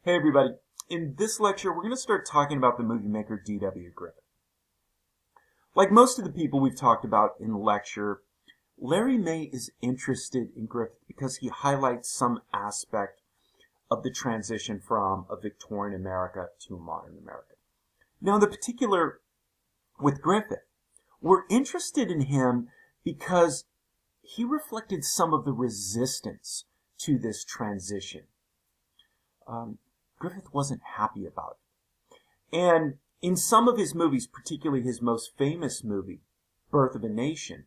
Hey everybody, in this lecture we're going to start talking about the movie maker D.W. Griffith. Like most of the people we've talked about in the lecture, Larry May is interested in Griffith because he highlights some aspect of the transition from a Victorian America to a modern America. Now in the particular with Griffith, we're interested in him because he reflected some of the resistance to this transition. Griffith wasn't happy about it. And in some of his movies, particularly his most famous movie, Birth of a Nation,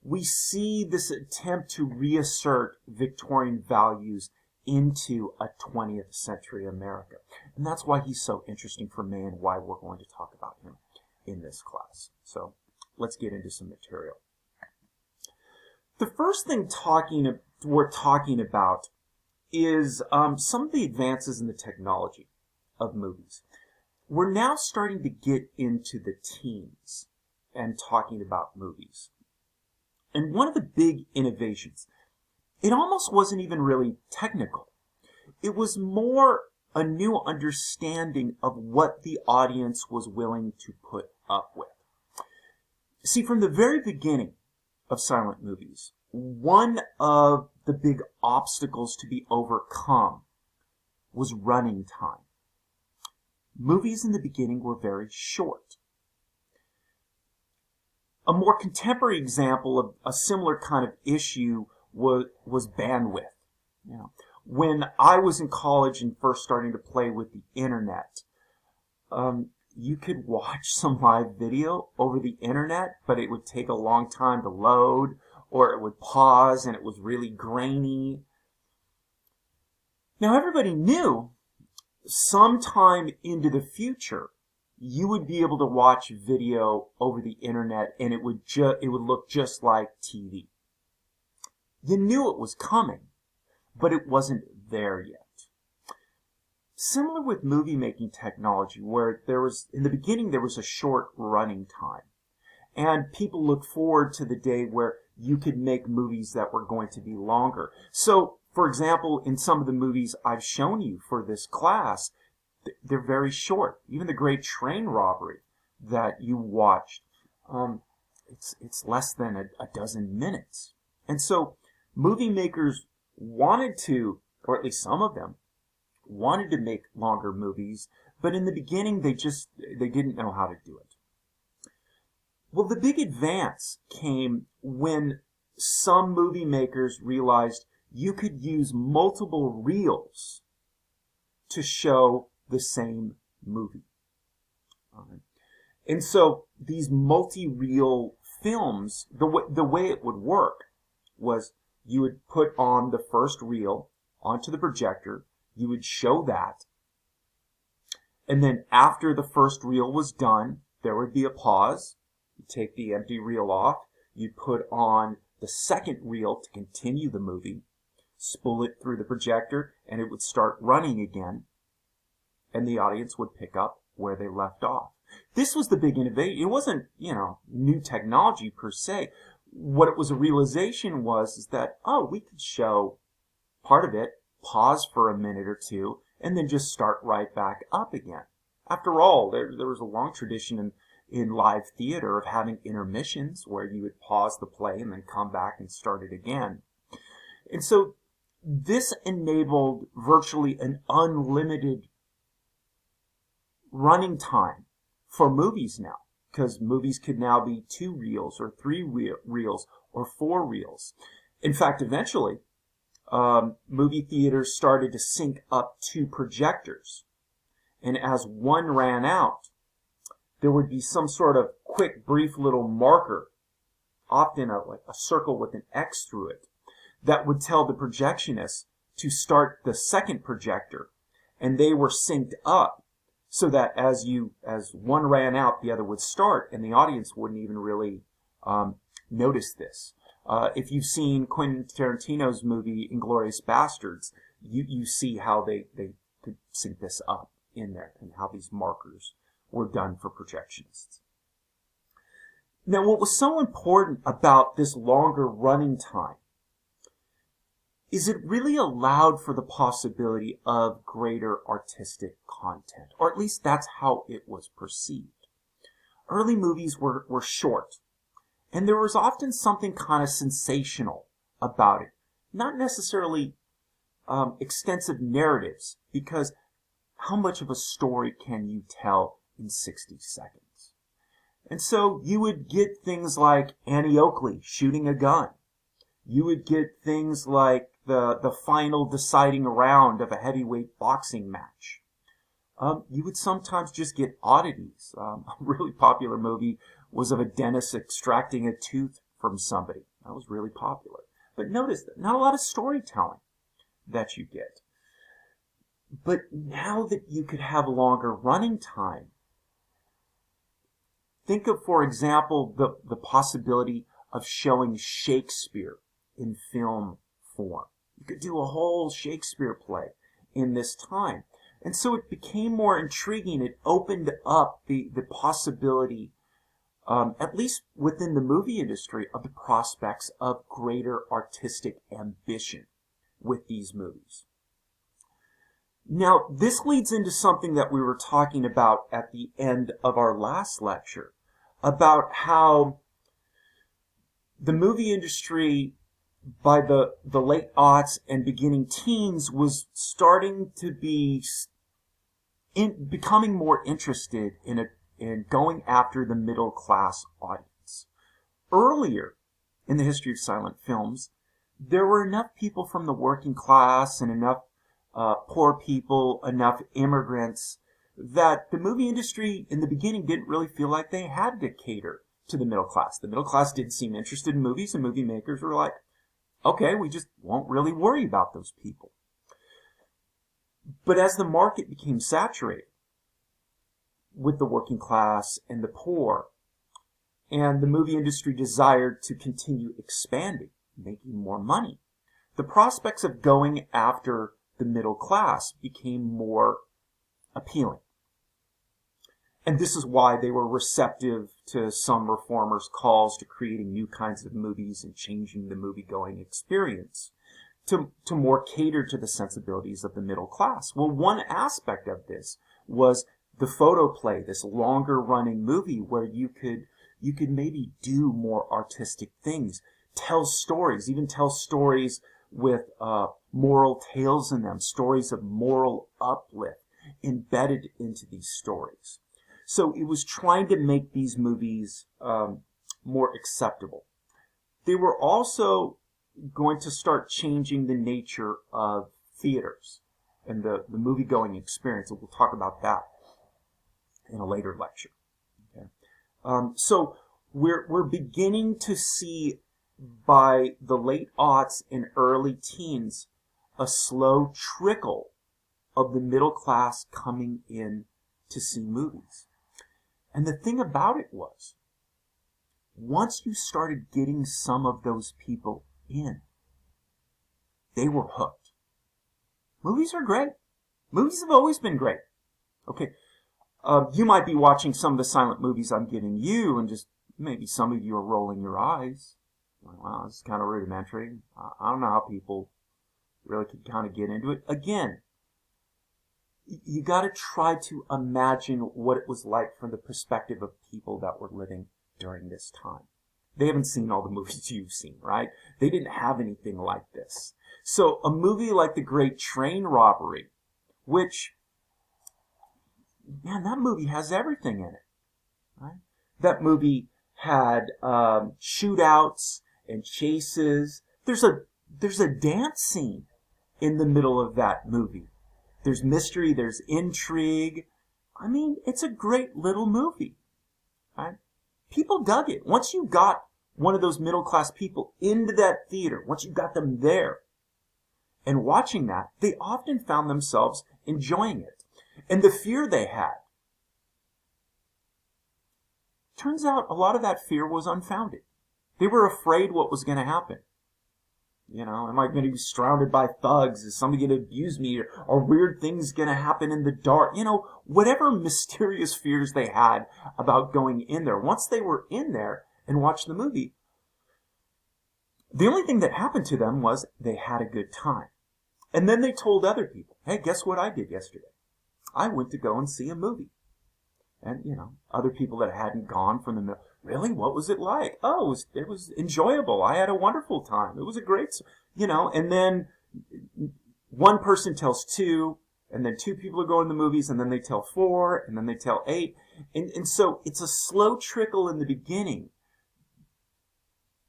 we see this attempt to reassert Victorian values into a 20th century America. And that's why he's so interesting for me and why we're going to talk about him in this class. So let's get into some material. The first thing we're talking about is some of the advances in the technology of movies. We're now starting to get into the teens and talking about movies. And one of the big innovations, it almost wasn't even really technical. It was more a new understanding of what the audience was willing to put up with. See, from the very beginning of silent movies, one of the big obstacles to be overcome was running time. Movies in the beginning were very short. A more contemporary example of a similar kind of issue was bandwidth. When I was in college and first starting to play with the internet, you could watch some live video over the internet, but it would take a long time to load, or it would pause and it was really grainy. Now everybody knew sometime into the future you would be able to watch video over the internet and it would look just like TV. You knew it was coming, but it wasn't there yet. Similar with movie making technology, where in the beginning there was a short running time. And people looked forward to the day where you could make movies that were going to be longer. So, for example, in some of the movies I've shown you for this class, they're very short. Even the Great Train Robbery that you watched, it's less than a dozen minutes. And so movie makers wanted to, or at least some of them, wanted to make longer movies, but in the beginning they didn't know how to do it. Well, the big advance came when some movie makers realized you could use multiple reels to show the same movie. And so these multi-reel films, the way it would work was you would put on the first reel onto the projector, you would show that, and then after the first reel was done, there would be a pause. You take the empty reel off, you'd put on the second reel to continue the movie, spool it through the projector, and it would start running again, and the audience would pick up where they left off. This was the big innovation. It wasn't, new technology per se. What it was a realization is that, we could show part of it, pause for a minute or two, and then just start right back up again. After all, there was a long tradition in live theater of having intermissions where you would pause the play and then come back and start it again. And so this enabled virtually an unlimited running time for movies now, because movies could now be 2 reels or 3 reels or 4 reels. In fact, eventually, movie theaters started to sync up 2 projectors. And as one ran out, there would be some sort of quick, brief little marker, often a circle with an X through it, that would tell the projectionist to start the second projector. And they were synced up so that as one ran out, the other would start, and the audience wouldn't even really notice this. If you've seen Quentin Tarantino's movie Inglourious Basterds, you see how they could sync this up in there and how these markers were done for projectionists. Now, what was so important about this longer running time is it really allowed for the possibility of greater artistic content, or at least that's how it was perceived. Early movies were short, and there was often something kind of sensational about it. Not necessarily extensive narratives, because how much of a story can you tell in 60 seconds? And so you would get things like Annie Oakley shooting a gun. You would get things like the final deciding round of a heavyweight boxing match. You would sometimes just get oddities. A really popular movie was of a dentist extracting a tooth from somebody. That was really popular. But notice that not a lot of storytelling that you get. But now that you could have longer running time, think of, for example, the possibility of showing Shakespeare in film form. You could do a whole Shakespeare play in this time. And so it became more intriguing. It opened up the possibility, at least within the movie industry, of the prospects of greater artistic ambition with these movies. Now, this leads into something that we were talking about at the end of our last lecture, about how the movie industry by the late aughts and beginning teens was starting to be becoming more interested in going after the middle class audience. Earlier in the history of silent films, there were enough people from the working class and enough poor people, enough immigrants, that the movie industry in the beginning didn't really feel like they had to cater to the middle class. The middle class didn't seem interested in movies, and movie makers were like, okay, we just won't really worry about those people. But as the market became saturated with the working class and the poor, and the movie industry desired to continue expanding, making more money, the prospects of going after the middle class became more appealing. And this is why they were receptive to some reformers' calls to creating new kinds of movies and changing the movie-going experience to more cater to the sensibilities of the middle class. Well, one aspect of this was the photoplay, this longer-running movie where you could maybe do more artistic things, tell stories, even tell stories with moral tales in them, stories of moral uplift embedded into these stories. So it was trying to make these movies more acceptable. They were also going to start changing the nature of theaters and the movie-going experience, and we'll talk about that in a later lecture. Okay. So we're beginning to see, by the late aughts and early teens, a slow trickle of the middle class coming in to see movies. And the thing about it was, once you started getting some of those people in, they were hooked. Movies are great. Movies have always been great. Okay, you might be watching some of the silent movies I'm giving you, and just maybe some of you are rolling your eyes. Wow, this is kind of rudimentary. I don't know how people really could kind of get into it. Again, you got to try to imagine what it was like from the perspective of people that were living during this time. They haven't seen all the movies you've seen, right? They didn't have anything like this. So a movie like The Great Train Robbery, which, man, that movie has everything in it, right? That movie had shootouts and chases. There's a dance scene in the middle of that movie. There's mystery, there's intrigue. I mean, it's a great little movie, right? People dug it. Once you got one of those middle-class people into that theater, once you got them there and watching that, they often found themselves enjoying it. And the fear they had, turns out a lot of that fear was unfounded. They were afraid what was going to happen. You know, am I going to be surrounded by thugs? Is somebody going to abuse me? Or weird things going to happen in the dark? You know, whatever mysterious fears they had about going in there. Once they were in there and watched the movie, The only thing that happened to them was they had a good time. And then they told other people, hey, guess what I did yesterday? I went to go and see a movie. And, other people that hadn't gone from the middle, really? What was it like? Oh, it was enjoyable. I had a wonderful time. It was a great, and then one person tells two, and then two people are going to the movies, and then they tell four, and then they tell eight. And so it's a slow trickle in the beginning,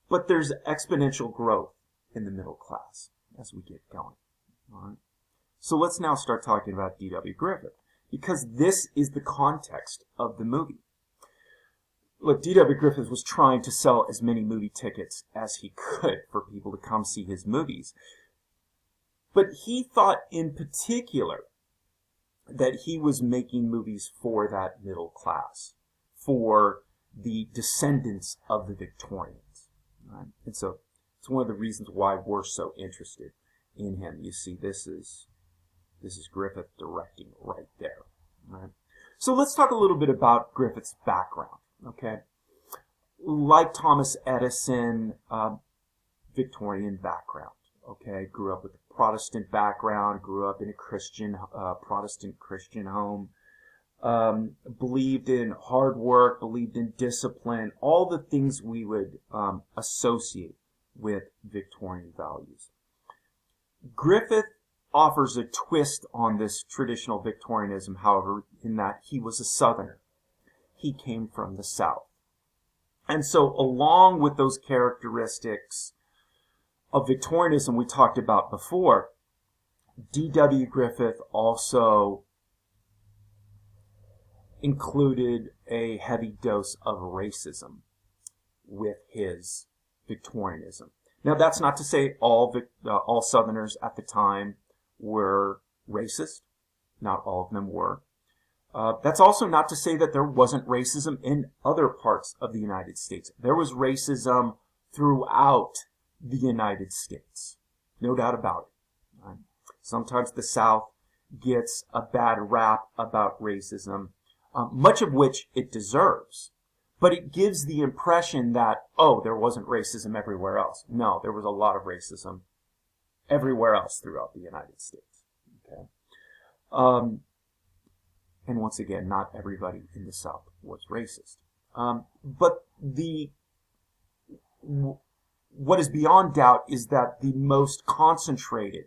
but there's exponential growth in the middle class as we get going. All right. So let's now start talking about D.W. Griffith, because this is the context of the movie. Look, D.W. Griffith was trying to sell as many movie tickets as he could for people to come see his movies. But he thought in particular that he was making movies for that middle class, for the descendants of the Victorians. Right? And so it's one of the reasons why we're so interested in him. You see, this is Griffith directing right there. Right? So let's talk a little bit about Griffith's background. Okay, like Thomas Edison, Victorian background. Okay, grew up with a Protestant background, grew up in a Protestant Christian home, believed in hard work, believed in discipline, all the things we would associate with Victorian values. Griffith offers a twist on this traditional Victorianism, however, in that he was a Southerner. He came from the South. And so along with those characteristics of Victorianism we talked about before, D.W. Griffith also included a heavy dose of racism with his Victorianism. Now, that's not to say all Southerners at the time were racist. Not all of them were. That's also not to say that there wasn't racism in other parts of the United States. There was racism throughout the United States. No doubt about it. Right? Sometimes the South gets a bad rap about racism, much of which it deserves. But it gives the impression that, there wasn't racism everywhere else. No, there was a lot of racism everywhere else throughout the United States. Okay. And once again, not everybody in the South was racist. But what is beyond doubt is that the most concentrated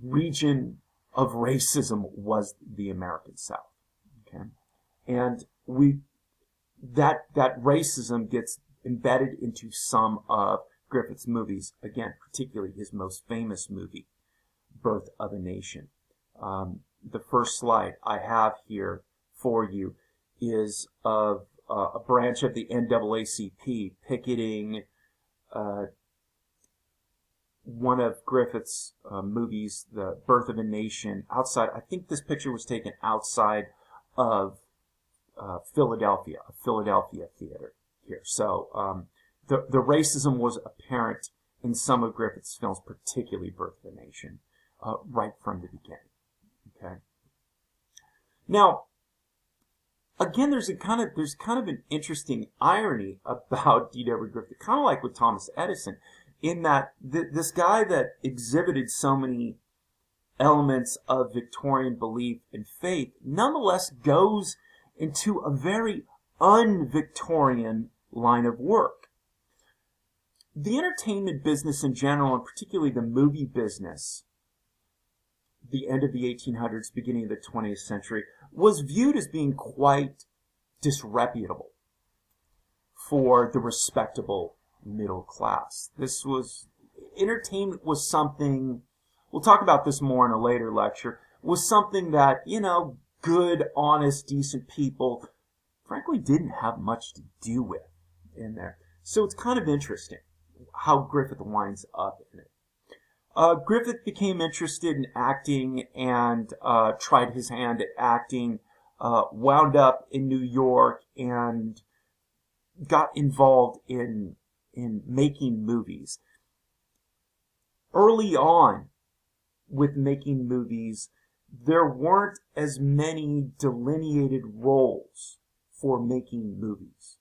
region of racism was the American South. Okay, and that racism gets embedded into some of Griffith's movies. Again, particularly his most famous movie, Birth of a Nation. The first slide I have here for you is of a branch of the NAACP picketing one of Griffith's movies, The Birth of a Nation, outside. I think this picture was taken outside of Philadelphia, a Philadelphia theater here. So the racism was apparent in some of Griffith's films, particularly Birth of a Nation, right from the beginning. Okay. Now, again, there's kind of an interesting irony about D.W. Griffith, kind of like with Thomas Edison, in that this guy that exhibited so many elements of Victorian belief and faith, nonetheless goes into a very un-Victorian line of work. The entertainment business in general, and particularly the movie business, the end of the 1800s, beginning of the 20th century, was viewed as being quite disreputable for the respectable middle class. Entertainment was something, we'll talk about this more in a later lecture, was something that, good, honest, decent people, frankly, didn't have much to do with in there. So it's kind of interesting how Griffith winds up in it. Griffith became interested in acting and tried his hand at acting, wound up in New York and got involved in making movies. Early on with making movies, there weren't as many delineated roles for making movies.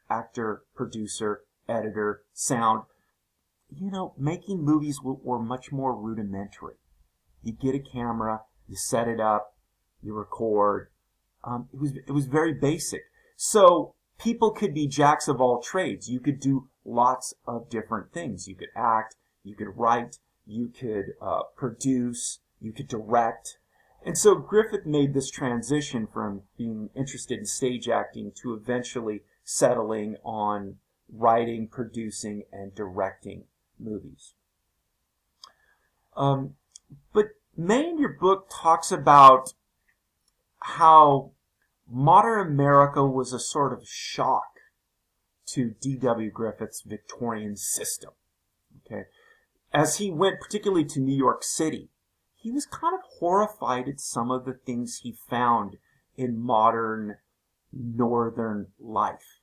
Actor, producer, editor, sound. Making movies were much more rudimentary. You get a camera, you set it up, you record. It was very basic. So people could be jacks of all trades. You could do lots of different things. You could act, you could write, you could produce, you could direct. And so Griffith made this transition from being interested in stage acting to eventually settling on writing, producing, and directing movies. But May, in your book, talks about how modern America was a sort of shock to D.W. Griffith's Victorian system. Okay, as he went particularly to New York City, he was kind of horrified at some of the things he found in modern northern life,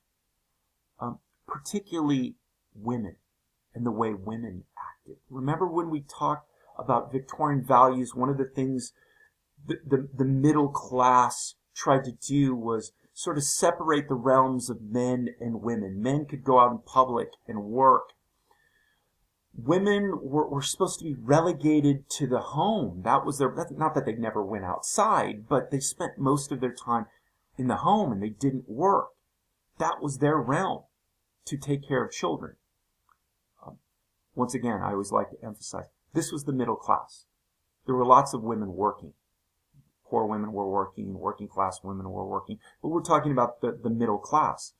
particularly women and the way women acted. Remember when we talked about Victorian values, one of the things the middle class tried to do was sort of separate the realms of men and women. Men could go out in public and work. Women were supposed to be relegated to the home. That was not that they never went outside, but they spent most of their time in the home and they didn't work. That was their realm, to take care of children. Once again, I always like to emphasize, this was the middle class. There were lots of women working. Poor women were working, working class women were working, but we're talking about the middle class.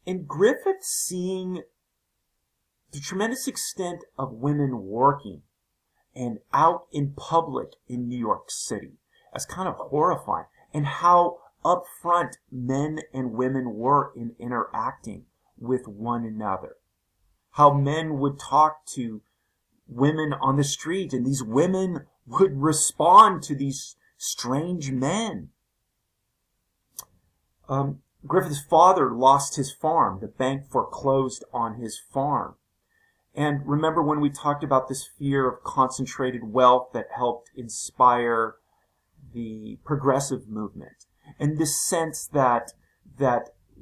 And Griffith, seeing the tremendous extent of women working and out in public in New York City as kind of horrifying, and how upfront men and women were in interacting with one another. How men would talk to women on the street, and these women would respond to these strange men. Griffith's father lost his farm. The bank foreclosed on his farm. And remember when we talked about this fear of concentrated wealth that helped inspire the progressive movement, and this sense that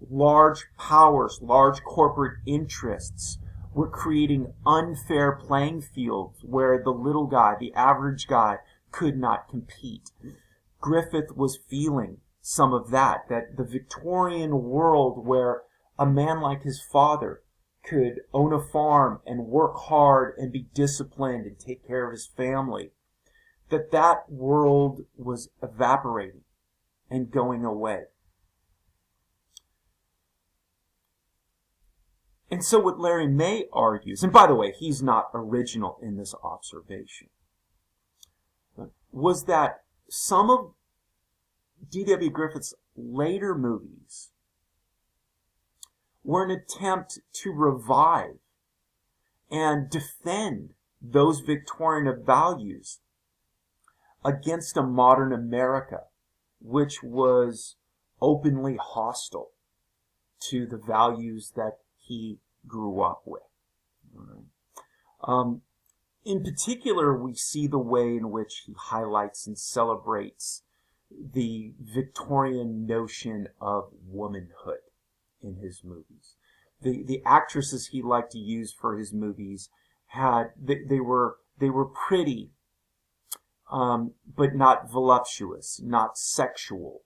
large powers, large corporate interests were creating unfair playing fields where the little guy, the average guy, could not compete. Griffith was feeling some of that the Victorian world where a man like his father could own a farm and work hard and be disciplined and take care of his family, that world was evaporating and going away. And so what Larry May argues, and by the way, he's not original in this observation, was that some of D.W. Griffith's later movies were an attempt to revive and defend those Victorian values against a modern America which was openly hostile to the values that he grew up with. In particular, we see the way in which he highlights and celebrates the Victorian notion of womanhood in his movies. The actresses he liked to use for his movies they were pretty, but not voluptuous, not sexual.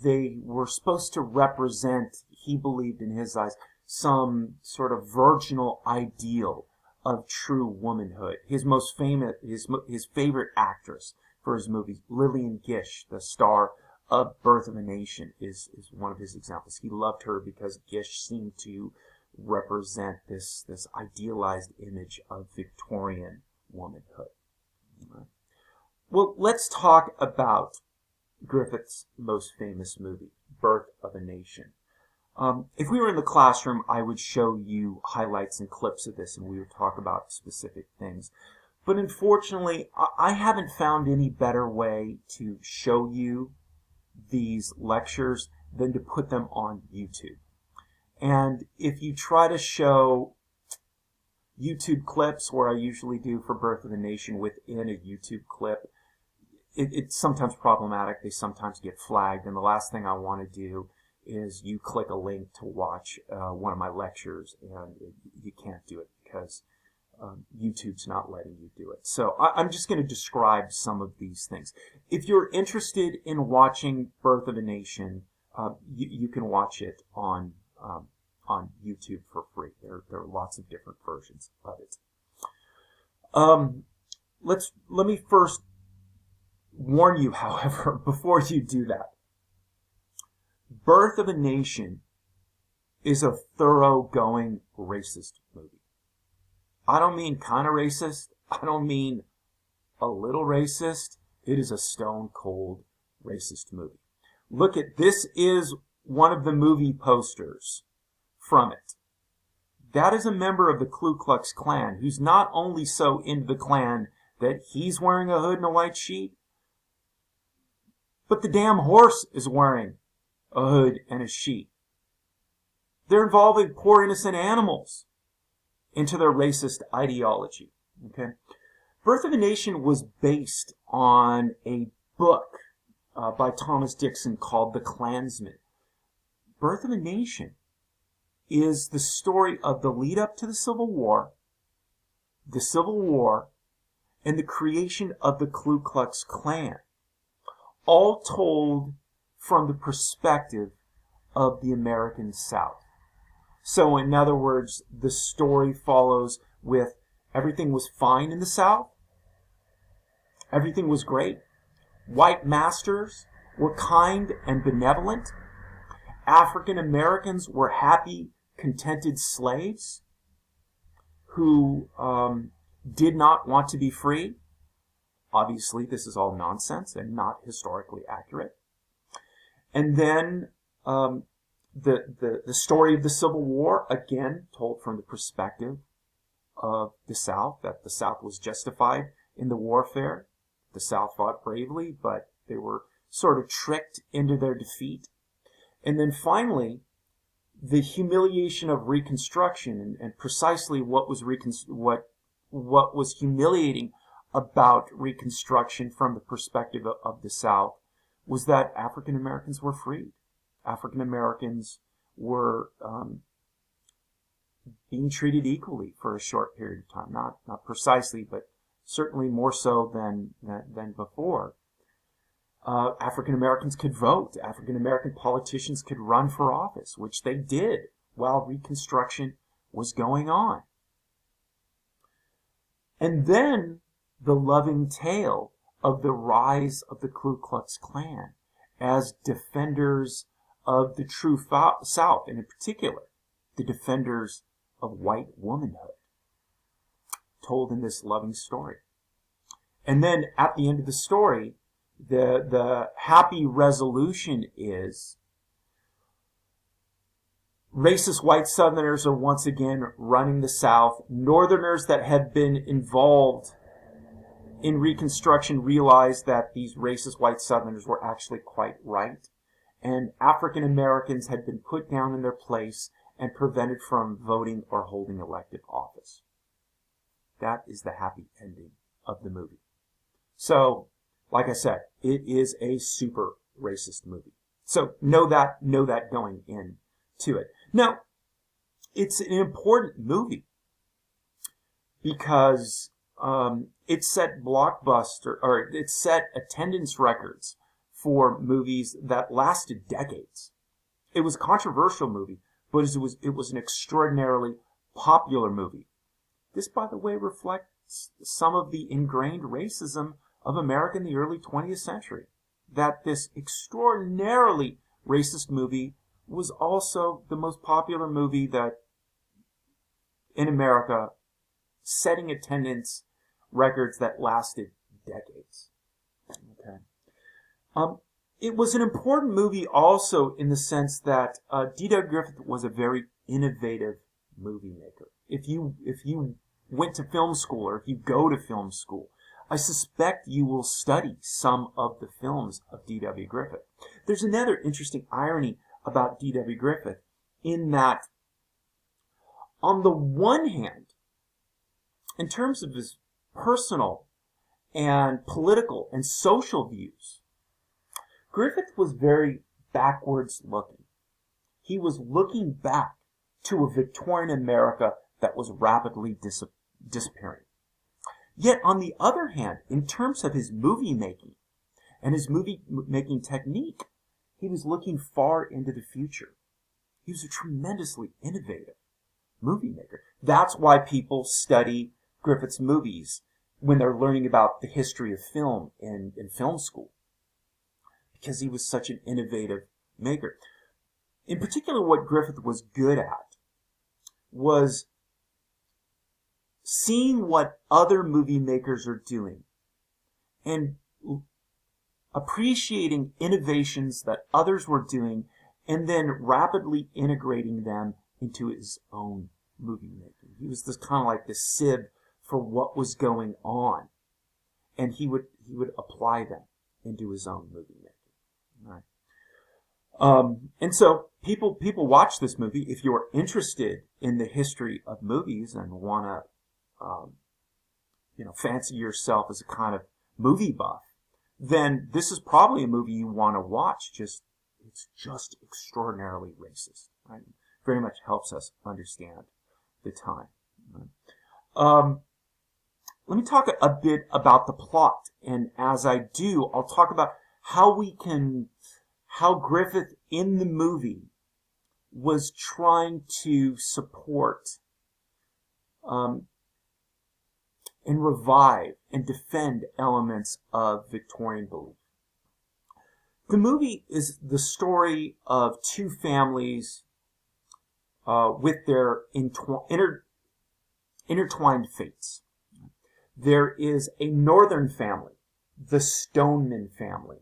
They were supposed to represent, he believed in his eyes, some sort of virginal ideal of true womanhood. His most famous, his favorite actress for his movies, Lillian Gish, the star of Birth of a Nation, is one of his examples. He loved her because Gish seemed to represent this idealized image of Victorian womanhood. Well, let's talk about Griffith's most famous movie, Birth of a Nation. If we were in the classroom, I would show you highlights and clips of this, and we would talk about specific things. But unfortunately, I haven't found any better way to show you these lectures than to put them on YouTube. And if you try to show YouTube clips, where I usually do for Birth of a Nation within a YouTube clip, it's sometimes problematic. They sometimes get flagged, and the last thing I want to do is you click a link to watch one of my lectures, and you can't do it because YouTube's not letting you do it. So I'm just going to describe some of these things. If you're interested in watching Birth of a Nation, you can watch it on YouTube for free. There are lots of different versions of it. Let me first warn you, however, before you do that. Birth of a Nation is a thoroughgoing racist movie. I don't mean kind of racist. I don't mean a little racist. It is a stone cold racist movie. Look at this is one of the movie posters from it. That is a member of the Ku Klux Klan who's not only so into the Klan that he's wearing a hood and a white sheet, but the damn horse is wearing a hood and a sheet. They're involving poor innocent animals into their racist ideology. Okay, Birth of a Nation was based on a book by Thomas Dixon called The Klansman. Birth of a Nation is the story of the lead up to the Civil War, and the creation of the Ku Klux Klan, all told from the perspective of the American South. So in other words, the story follows with everything was fine in the South. Everything was great. White masters were kind and benevolent. African Americans were happy, contented slaves who did not want to be free. Obviously, this is all nonsense and not historically accurate. And then the story of the Civil War, again, told from the perspective of the South, that the South was justified in the warfare. The South fought bravely, but they were sort of tricked into their defeat. And then finally, the humiliation of Reconstruction, and precisely what was humiliating about Reconstruction from the perspective of the South was that African Americans were freed. African Americans were being treated equally for a short period of time. Not precisely, but certainly more so than before. African Americans could vote. African American politicians could run for office, which they did while Reconstruction was going on. And then the loving tale of the rise of the Ku Klux Klan as defenders of the true South, and in particular, the defenders of white womanhood, told in this loving story. And then at the end of the story, the happy resolution is racist white Southerners are once again running the South. Northerners that had been involved in Reconstruction realized that these racist white Southerners were actually quite right. And African Americans had been put down in their place and prevented from voting or holding elective office. That is the happy ending of the movie. So, like I said, it is a super racist movie. So know that going into it. Now, it's an important movie because it set it set attendance records for movies that lasted decades. It was a controversial movie, but it was an extraordinarily popular movie. This, by the way, reflects some of the ingrained racism of America in the early 20th century. That this extraordinarily racist movie was also the most popular movie that in America, setting attendance records that lasted decades. Okay. It was an important movie also in the sense that D.W. Griffith was a very innovative movie maker. If you went to film school or if you go to film school, I suspect you will study some of the films of D.W. Griffith. There's another interesting irony about D.W. Griffith in that, on the one hand, in terms of his personal and political and social views, Griffith was very backwards looking. He was looking back to a Victorian America that was rapidly disappearing. Yet, on the other hand, in terms of his movie making and his movie making technique, he was looking far into the future. He was a tremendously innovative movie maker. That's why people study Griffith's movies when they're learning about the history of film in film school, because he was such an innovative maker. In particular, what Griffith was good at was seeing what other movie makers are doing and appreciating innovations that others were doing and then rapidly integrating them into his own movie making. He was this kind of like the sieve for what was going on, and he would apply them into his own movie making. All right. And so people watch this movie. If you're interested in the history of movies and want to fancy yourself as a kind of movie buff, then this is probably a movie you want to watch. It's just extraordinarily racist. Right? Very much helps us understand the time. Right? Let me talk a bit about the plot, and as I do, I'll talk about how Griffith in the movie was trying to support and revive and defend elements of Victorian belief. The movie is the story of two families with their intertwined fates. There is a northern family, the Stoneman family.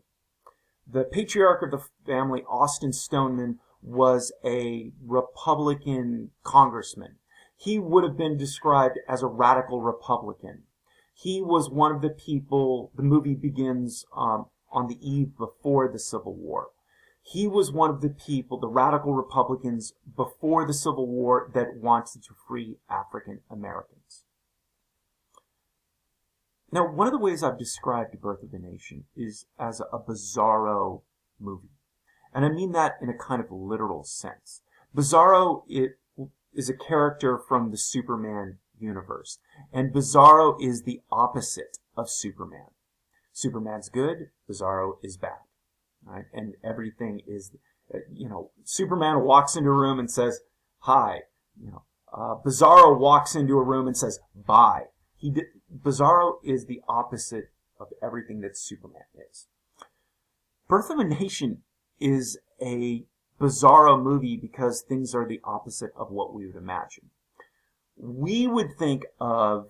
The patriarch of the family, Austin Stoneman, was a Republican congressman. He would have been described as a radical Republican. He was one of the people, the movie begins on the eve before the Civil War. He was one of the people, the radical Republicans before the Civil War, that wanted to free African Americans. Now, one of the ways I've described Birth of a Nation is as a bizarro movie. And I mean that in a kind of literal sense. Bizarro is a character from the Superman universe. And Bizarro is the opposite of Superman. Superman's good, Bizarro is bad. Right? And everything is, Superman walks into a room and says, hi. Bizarro walks into a room and says, bye. Bizarro is the opposite of everything that Superman is. Birth of a Nation is a Bizarro movie because things are the opposite of what we would imagine. We would think of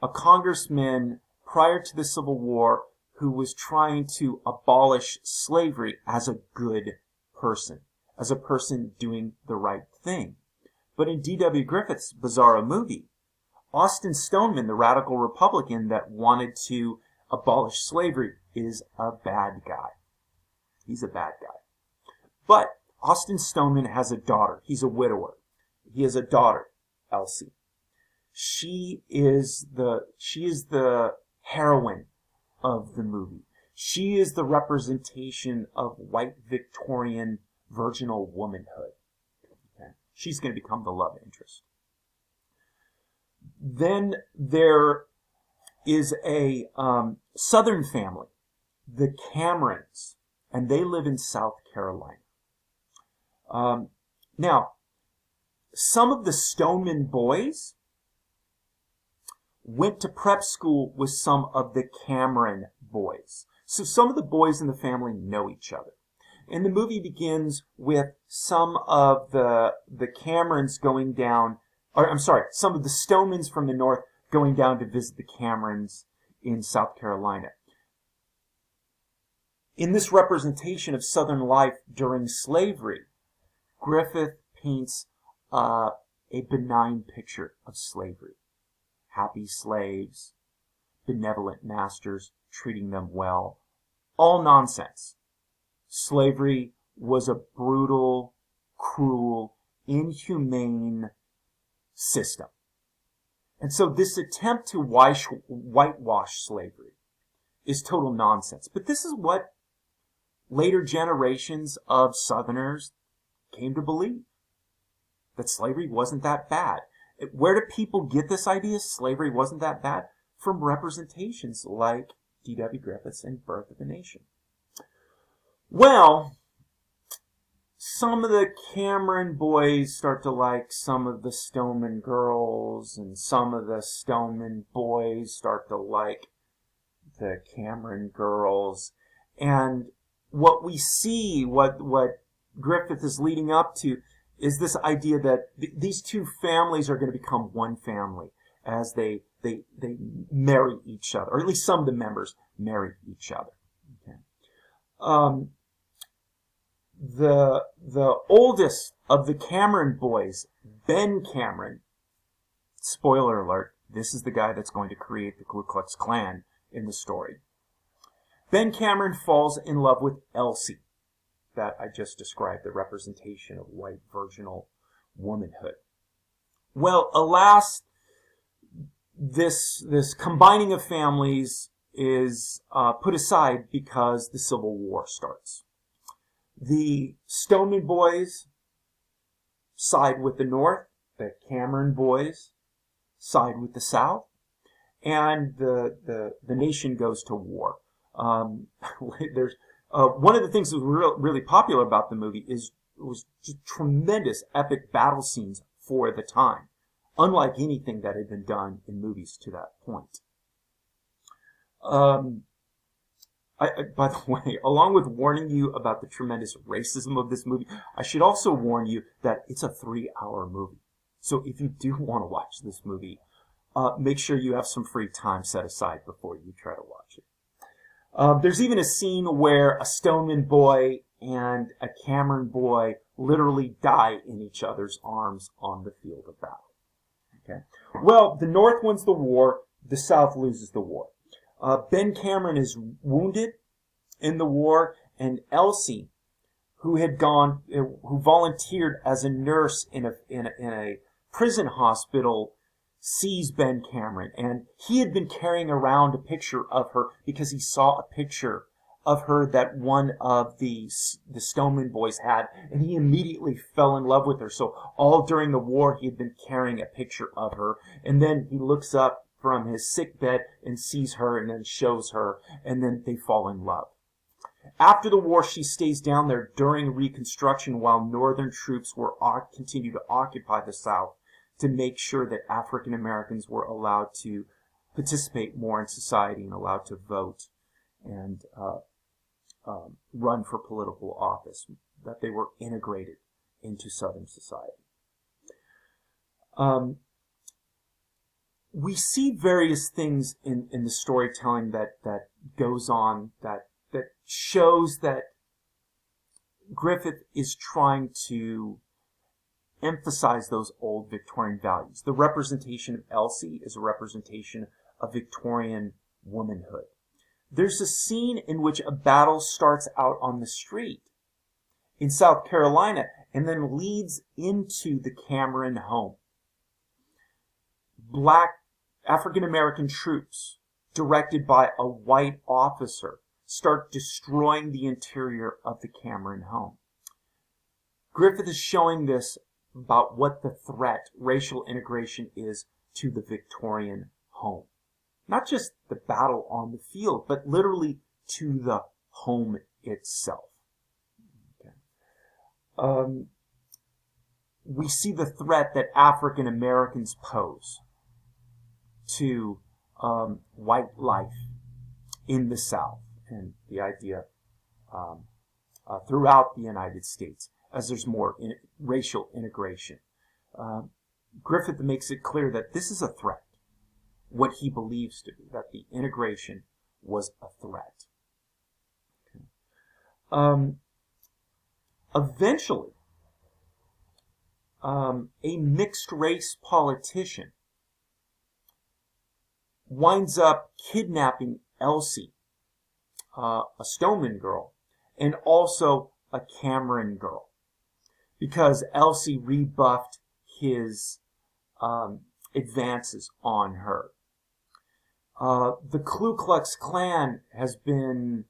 a congressman prior to the Civil War who was trying to abolish slavery as a good person, as a person doing the right thing. But in D.W. Griffith's Bizarro movie, Austin Stoneman, the radical Republican that wanted to abolish slavery, is a bad guy. He's a bad guy. But Austin Stoneman has a daughter. He's a widower. He has a daughter, Elsie. She is the heroine of the movie. She is the representation of white Victorian virginal womanhood. Okay? She's going to become the love interest. Then there is a southern family, the Camerons, and they live in South Carolina. Now, some of the Stoneman boys went to prep school with some of the Cameron boys. So some of the boys in the family know each other. And the movie begins with some of the Camerons going down, some of the Stonemans from the north going down to visit the Camerons in South Carolina. In this representation of Southern life during slavery, Griffith paints a benign picture of slavery. Happy slaves, benevolent masters treating them well. All nonsense. Slavery was a brutal, cruel, inhumane system. And so this attempt to whitewash slavery is total nonsense. But this is what later generations of Southerners came to believe that slavery wasn't that bad. Where do people get this idea slavery wasn't that bad? From representations like D.W. Griffith's and Birth of a Nation. Well, some of the Cameron boys start to like some of the Stoneman girls, and some of the Stoneman boys start to like the Cameron girls. And what we see, what Griffith is leading up to, is this idea that these two families are going to become one family as they marry each other, or at least some of the members marry each other. Okay. The oldest of the Cameron boys, Ben Cameron, spoiler alert, this is the guy that's going to create the Ku Klux Klan in the story. Ben Cameron falls in love with Elsie, that I just described, the representation of white virginal womanhood. Well, alas, this combining of families is put aside because the Civil War starts. The Stoneman boys side with the North, the Cameron boys side with the South, and the nation goes to war. There's one of the things that was really popular about the movie was just tremendous epic battle scenes for the time, unlike anything that had been done in movies to that point. By the way, along with warning you about the tremendous racism of this movie, I should also warn you that it's a 3-hour movie. So if you do want to watch this movie, make sure you have some free time set aside before you try to watch it. There's even a scene where a Stoneman boy and a Cameron boy literally die in each other's arms on the field of battle. Okay. Well, the North wins the war, the South loses the war. Ben Cameron is wounded in the war, and Elsie, who volunteered as a nurse in a prison hospital, sees Ben Cameron, and he had been carrying around a picture of her because he saw a picture of her that one of the Stoneman boys had, and he immediately fell in love with her. So all during the war, he had been carrying a picture of her, and then he looks up from his sick bed and sees her and then shows her, and then they fall in love. After the war, she stays down there during Reconstruction while Northern troops continue to occupy the South to make sure that African Americans were allowed to participate more in society and allowed to vote and run for political office, that they were integrated into Southern society. We see various things in the storytelling that goes on that shows that Griffith is trying to emphasize those old Victorian values. The representation of Elsie is a representation of Victorian womanhood. There's a scene in which a battle starts out on the street in South Carolina and then leads into the Cameron home. Black African-American troops, directed by a white officer, start destroying the interior of the Cameron home. Griffith is showing this about what the threat racial integration is to the Victorian home. Not just the battle on the field, but literally to the home itself. Okay. We see the threat that African Americans pose to white life in the South, and the idea throughout the United States as there's more racial integration. Griffith makes it clear that this is a threat, what he believes to be, that the integration was a threat. Okay. Eventually, a mixed-race politician winds up kidnapping Elsie, a Stoneman girl, and also a Cameron girl, because Elsie rebuffed his advances on her. The Ku Klux Klan has been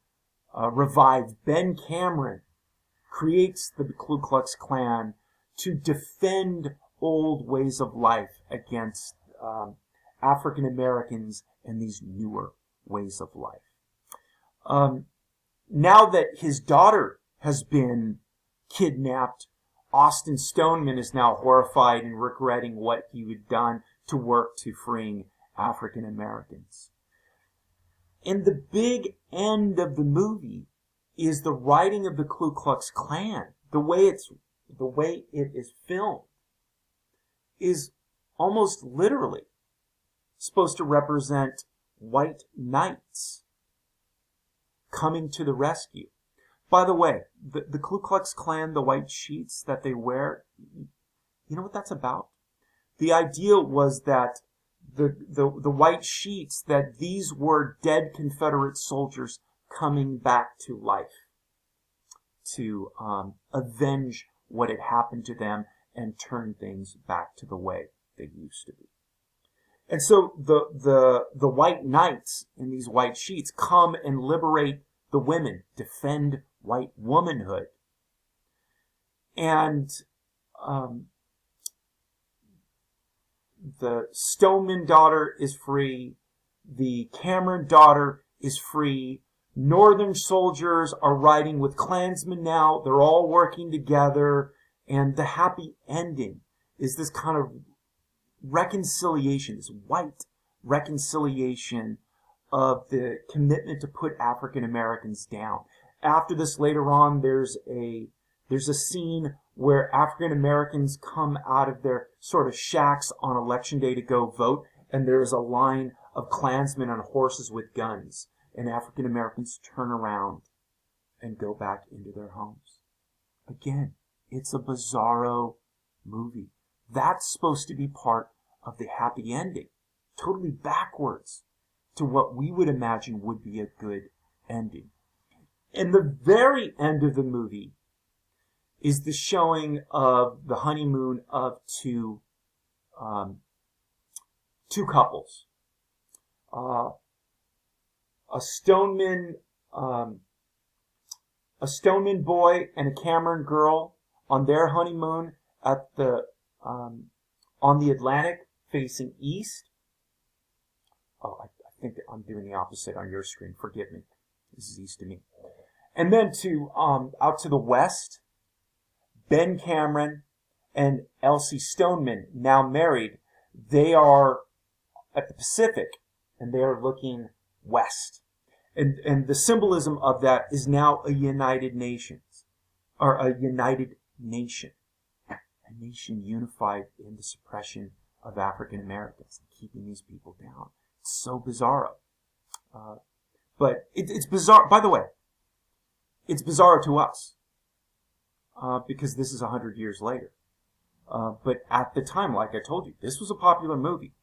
revived. Ben Cameron creates the Ku Klux Klan to defend old ways of life against African Americans and these newer ways of life. Now that his daughter has been kidnapped, Austin Stoneman is now horrified and regretting what he had done to work to freeing African Americans. And the big end of the movie is the writing of the Ku Klux Klan. The way it is filmed is almost literally supposed to represent white knights coming to the rescue. By the way, the Ku Klux Klan, the white sheets that they wear, you know what that's about? The idea was that the white sheets, that these were dead Confederate soldiers coming back to life to avenge what had happened to them and turn things back to the way they used to be. And so the white knights in these white sheets come and liberate the women, defend white womanhood. And the Stoneman daughter is free. The Cameron daughter is free. Northern soldiers are riding with Klansmen now. They're all working together. And the happy ending is this kind of reconciliation, this white reconciliation of the commitment to put African Americans down. After this, later on, there's a scene where African Americans come out of their sort of shacks on election day to go vote, and there's a line of Klansmen on horses with guns, and African Americans turn around and go back into their homes. Again, it's a bizarro movie. That's supposed to be part of the happy ending, totally backwards to what we would imagine would be a good ending. And the very end of the movie is the showing of the honeymoon of two couples. A Stoneman boy and a Cameron girl on their honeymoon at on the Atlantic facing east. Oh, I think that I'm doing the opposite on your screen. Forgive me. This is east to me. And then out to the west, Ben Cameron and Elsie Stoneman, now married, they are at the Pacific, and they are looking west. And the symbolism of that is now a United Nations, or a united nation. A nation unified in the suppression of African Americans and keeping these people down. It's so bizarro. But it's bizarre, by the way, it's bizarre to us. Because this is 100 years later. But at the time, like I told you, this was a popular movie.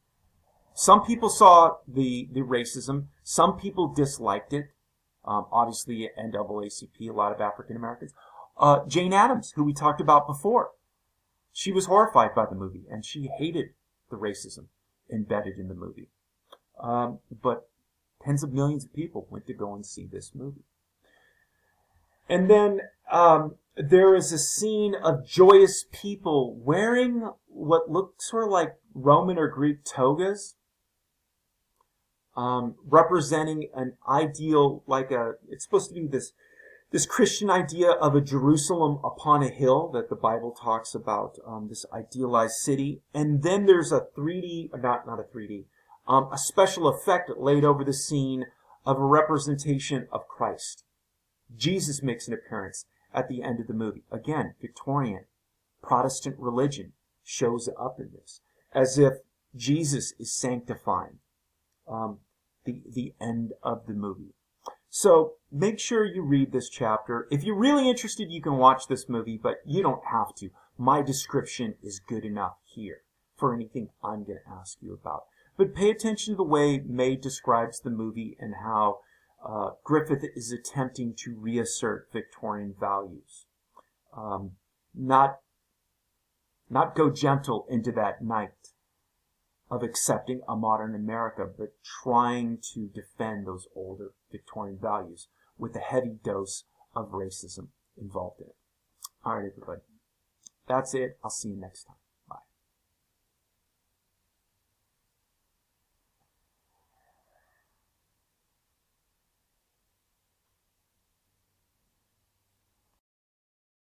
Some people saw the racism. Some people disliked it. Obviously, NAACP, a lot of African Americans. Jane Addams, who we talked about before, she was horrified by the movie, and she hated the racism embedded in the movie. But tens of millions of people went to go and see this movie. And then there is a scene of joyous people wearing what looked sort of like Roman or Greek togas, representing an ideal, it's supposed to be this Christian idea of a Jerusalem upon a hill that the Bible talks about, this idealized city. And then there's a 3D, not a 3D, a special effect laid over the scene of a representation of Christ. Jesus makes an appearance at the end of the movie. Again, Victorian, Protestant religion shows up in this, as if Jesus is sanctifying the end of the movie. So make sure you read this chapter. If you're really interested, you can watch this movie, but you don't have to. My description is good enough here for anything I'm going to ask you about. But pay attention to the way May describes the movie and how Griffith is attempting to reassert Victorian values. Not go gentle into that night of accepting a modern America, but trying to defend those older Victorian values with a heavy dose of racism involved in it. All right, everybody. That's it. I'll see you next time.